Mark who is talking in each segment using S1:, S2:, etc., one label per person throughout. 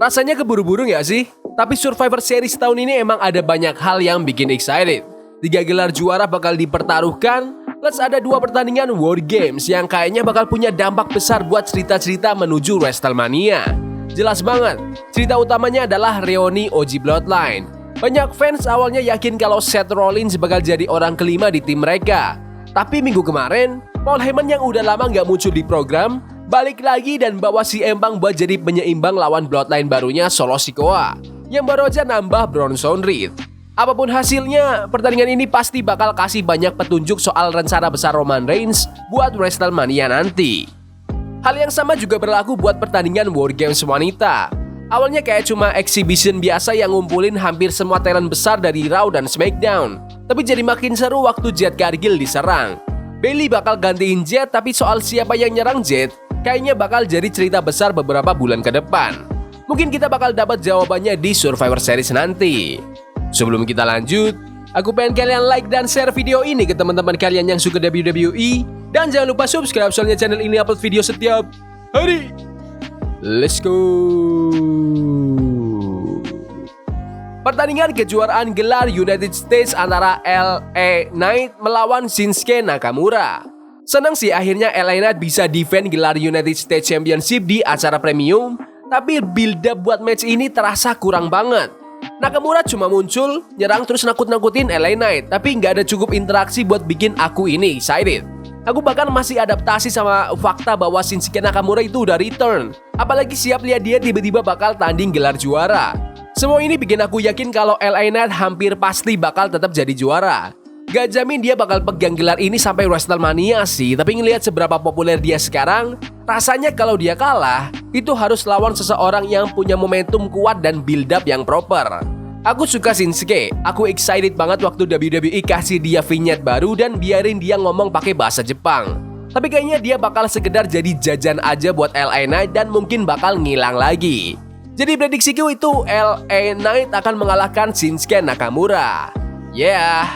S1: Rasanya keburu-buru gak sih? Tapi Survivor Series tahun ini emang ada banyak hal yang bikin excited. 3 gelar juara bakal dipertaruhkan, plus ada 2 pertandingan War Games yang kayaknya bakal punya dampak besar buat cerita-cerita menuju WrestleMania. Jelas banget, cerita utamanya adalah reuni OG Bloodline. Banyak fans awalnya yakin kalau Seth Rollins bakal jadi orang kelima di tim mereka. Tapi minggu kemarin, Paul Heyman yang udah lama gak muncul di program, balik lagi dan bawa si Empang buat jadi penyeimbang lawan Bloodline barunya Solo Sikoa, yang baru aja nambah Bronson Reed. Apapun hasilnya, pertandingan ini pasti bakal kasih banyak petunjuk soal rencana besar Roman Reigns buat WrestleMania nanti. Hal yang sama juga berlaku buat pertandingan War Games wanita. Awalnya kayak cuma exhibition biasa yang ngumpulin hampir semua talent besar dari Raw dan SmackDown. Tapi jadi makin seru waktu Jade Cargill diserang. Bayley bakal gantiin Jade, tapi soal siapa yang nyerang Jade, kayaknya bakal jadi cerita besar beberapa bulan ke depan. Mungkin kita bakal dapat jawabannya di Survivor Series nanti. Sebelum kita lanjut, aku pengen kalian like dan share video ini ke teman-teman kalian yang suka WWE. Dan jangan lupa subscribe soalnya channel ini upload video setiap hari. Let's go. Pertandingan kejuaraan gelar United States antara LA Knight melawan Shinsuke Nakamura. Senang sih akhirnya LA Knight bisa defend gelar United States Championship di acara premium. Tapi build up buat match ini terasa kurang banget. Nakamura cuma muncul, nyerang terus nakut-nakutin LA Knight, tapi nggak ada cukup interaksi buat bikin aku ini excited. Aku bahkan masih adaptasi sama fakta bahwa Shinsuke Nakamura itu udah return. Apalagi siap lihat dia tiba-tiba bakal tanding gelar juara. Semua ini bikin aku yakin kalau LA Knight hampir pasti bakal tetap jadi juara. Gak jamin dia bakal pegang gelar ini sampai WrestleMania sih, tapi ngelihat seberapa populer dia sekarang, rasanya kalau dia kalah, itu harus lawan seseorang yang punya momentum kuat dan build up yang proper. Aku suka Shinsuke, aku excited banget waktu WWE kasih dia vignette baru dan biarin dia ngomong pakai bahasa Jepang. Tapi kayaknya dia bakal sekedar jadi jajan aja buat LA Knight dan mungkin bakal ngilang lagi. Jadi prediksiku itu LA Knight akan mengalahkan Shinsuke Nakamura. Yeah.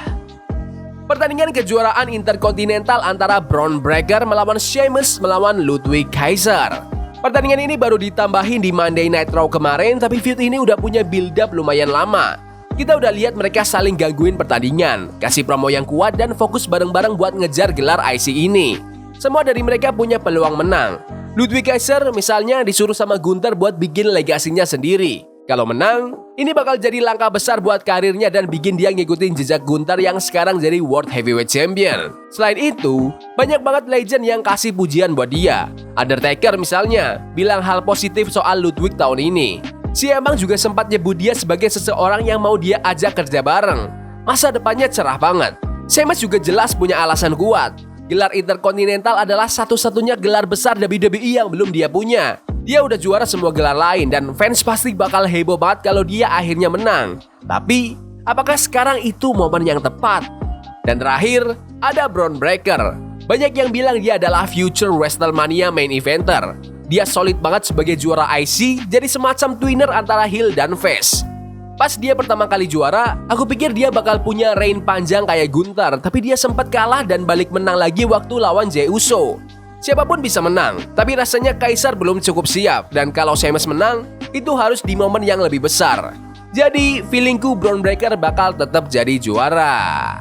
S1: Pertandingan kejuaraan Intercontinental antara Bron Breakker melawan Sheamus melawan Ludwig Kaiser. Pertandingan ini baru ditambahin di Monday Night Raw kemarin, tapi feud ini udah punya build up lumayan lama. Kita udah lihat mereka saling gangguin pertandingan, kasih promo yang kuat dan fokus bareng-bareng buat ngejar gelar IC ini. Semua dari mereka punya peluang menang. Ludwig Kaiser misalnya disuruh sama Gunther buat bikin legasinya sendiri. Kalau menang, ini bakal jadi langkah besar buat karirnya dan bikin dia ngikutin jejak Gunther yang sekarang jadi World Heavyweight Champion. Selain itu, banyak banget legend yang kasih pujian buat dia. Undertaker misalnya, bilang hal positif soal Ludwig tahun ini. Si Empang juga sempat nyebut dia sebagai seseorang yang mau dia ajak kerja bareng. Masa depannya cerah banget. Sheamus juga jelas punya alasan kuat. Gelar Intercontinental adalah satu-satunya gelar besar WWE yang belum dia punya. Dia udah juara semua gelar lain dan fans pasti bakal heboh banget kalau dia akhirnya menang. Tapi, apakah sekarang itu momen yang tepat? Dan terakhir, ada Bron Breakker. Banyak yang bilang dia adalah future WrestleMania main eventer. Dia solid banget sebagai juara IC, jadi semacam twinner antara heel dan face. Pas dia pertama kali juara, aku pikir dia bakal punya reign panjang kayak Gunther, tapi dia sempat kalah dan balik menang lagi waktu lawan Jey Uso. Siapapun bisa menang, tapi rasanya Kaiser belum cukup siap, dan kalau Sheamus menang, itu harus di momen yang lebih besar. Jadi, feelingku Bron Breakker bakal tetap jadi juara.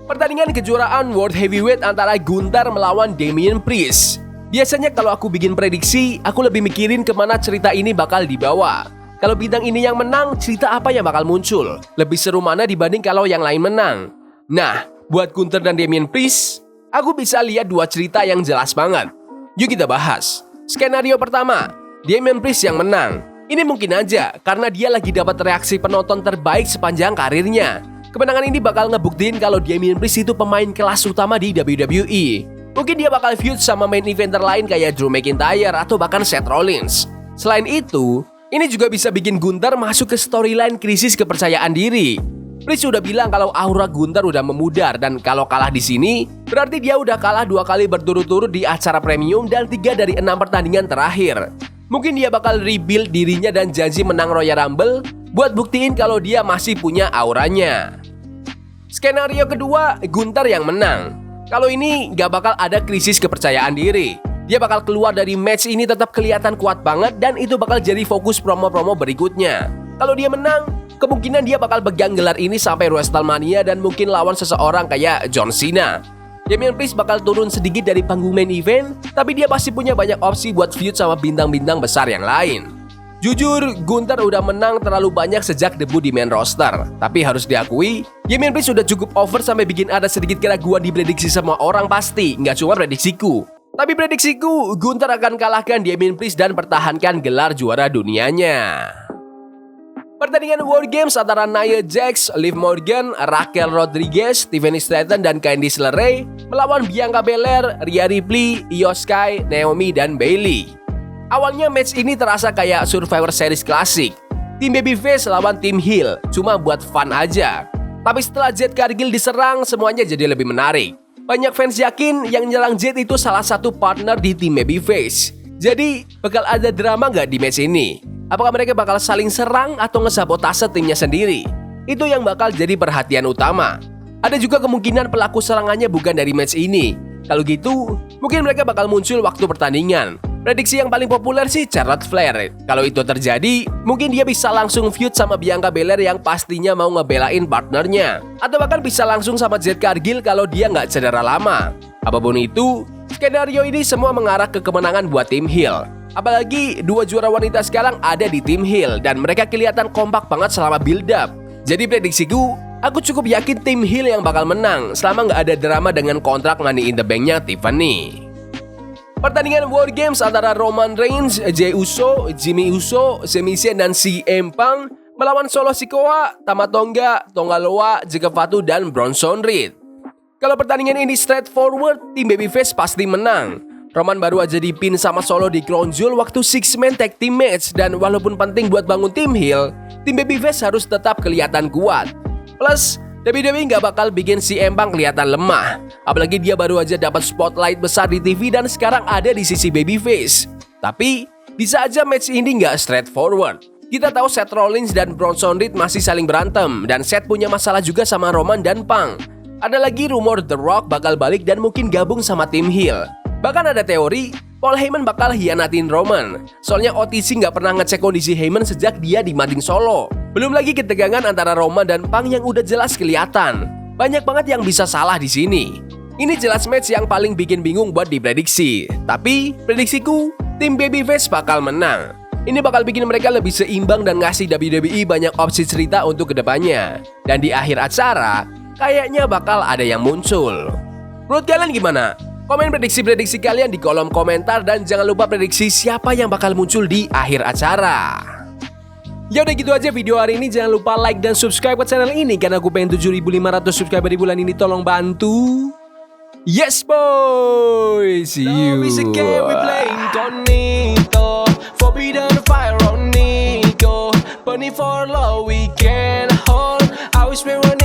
S1: Pertandingan kejuaraan World Heavyweight antara Gunther melawan Damian Priest. Biasanya kalau aku bikin prediksi, aku lebih mikirin kemana cerita ini bakal dibawa. Kalau bintang ini yang menang, cerita apa yang bakal muncul? Lebih seru mana dibanding kalau yang lain menang? Nah, buat Gunther dan Damian Priest, aku bisa lihat 2 cerita yang jelas banget. Yuk kita bahas. Skenario pertama, Damian Priest yang menang. Ini mungkin aja karena dia lagi dapat reaksi penonton terbaik sepanjang karirnya. Kemenangan ini bakal ngebuktiin kalau Damian Priest itu pemain kelas utama di WWE. Mungkin dia bakal feud sama main eventer lain kayak Drew McIntyre atau bahkan Seth Rollins. Selain itu, ini juga bisa bikin Gunther masuk ke storyline krisis kepercayaan diri. Priest udah bilang kalau aura Gunther udah memudar dan kalau kalah di sini, berarti dia udah kalah 2 kali berturut-turut di acara premium dan 3 dari 6 pertandingan terakhir. Mungkin dia bakal rebuild dirinya dan janji menang Royal Rumble buat buktiin kalau dia masih punya auranya. Skenario kedua, Gunther yang menang. Kalau ini gak bakal ada krisis kepercayaan diri. Dia bakal keluar dari match ini tetap kelihatan kuat banget dan itu bakal jadi fokus promo-promo berikutnya. Kalau dia menang, kemungkinan dia bakal pegang gelar ini sampai WrestleMania dan mungkin lawan seseorang kayak John Cena. Damian Priest bakal turun sedikit dari panggung main event, tapi dia pasti punya banyak opsi buat feud sama bintang-bintang besar yang lain. Jujur, Gunther udah menang terlalu banyak sejak debut di main roster. Tapi harus diakui, Damian Priest sudah cukup over sampai bikin ada sedikit keraguan diprediksi semua orang pasti, nggak cuma prediksiku. Tapi prediksiku, Gunther akan kalahkan Damian Priest dan pertahankan gelar juara dunianya. Pertandingan War Games antara Nia Jax, Liv Morgan, Raquel Rodriguez, Tiffany Stratton, dan Candice LeRae melawan Bianca Belair, Rhea Ripley, Io Sky, Naomi, dan Bayley. Awalnya match ini terasa kayak Survivor Series klasik. Tim Babyface lawan tim Heel, cuma buat fun aja. Tapi setelah Jade Cargill diserang, semuanya jadi lebih menarik. Banyak fans yakin yang nyerang Jade itu salah satu partner di tim Babyface. Jadi, bakal ada drama nggak di match ini? Apakah mereka bakal saling serang atau ngesabotase timnya sendiri? Itu yang bakal jadi perhatian utama. Ada juga kemungkinan pelaku serangannya bukan dari match ini. Kalau gitu, mungkin mereka bakal muncul waktu pertandingan. Prediksi yang paling populer sih Charlotte Flair. Kalau itu terjadi, mungkin dia bisa langsung feud sama Bianca Belair yang pastinya mau ngebelain partnernya. Atau bahkan bisa langsung sama Jade Cargill kalau dia nggak cedera lama. Apapun itu, skenario ini semua mengarah ke kemenangan buat tim Heel. Apalagi dua juara wanita sekarang ada di tim Heel dan mereka kelihatan kompak banget selama build up. Jadi prediksiku, aku cukup yakin tim Heel yang bakal menang selama nggak ada drama dengan kontrak Money in the Bank-nya Tiffany. Pertandingan War Games antara Roman Reigns, Jey Uso, Jimmy Uso, Sami Zayn, dan CM Punk melawan Solo Sikoa, Tama Tonga, Tonga Loa, Jeff Fatu, dan Bronson Reed. Kalau pertandingan ini straightforward, tim Babyface pasti menang. Roman baru aja dipin sama Solo di Crown Jewel waktu 6-man tag team match dan walaupun penting buat bangun tim Heel, tim Babyface harus tetap kelihatan kuat. Plus, WWE nggak bakal bikin CM Punk kelihatan lemah. Apalagi dia baru aja dapat spotlight besar di TV dan sekarang ada di sisi Babyface. Tapi, bisa aja match ini nggak straightforward. Kita tahu Seth Rollins dan Bronson Reed masih saling berantem dan Seth punya masalah juga sama Roman dan Punk. Ada lagi rumor The Rock bakal balik dan mungkin gabung sama tim Heel. Bahkan ada teori, Paul Heyman bakal hianatin Roman. Soalnya OTC nggak pernah ngecek kondisi Heyman sejak dia dimanding Solo. Belum lagi ketegangan antara Roman dan Punk yang udah jelas kelihatan. Banyak banget yang bisa salah di sini. Ini jelas match yang paling bikin bingung buat diprediksi. Tapi, prediksiku, tim Babyface bakal menang. Ini bakal bikin mereka lebih seimbang dan ngasih WWE banyak opsi cerita untuk kedepannya. Dan di akhir acara, kayaknya bakal ada yang muncul. Menurut kalian gimana? Komen prediksi-prediksi kalian di kolom komentar dan jangan lupa prediksi siapa yang bakal muncul di akhir acara. Ya udah gitu aja video hari ini, jangan lupa like dan subscribe ke channel ini karena aku pengen 7.500 subscriber di bulan ini, tolong bantu. Yes boy, see you. Forbidden fire on Nico, burning for love we can hold. I wish we were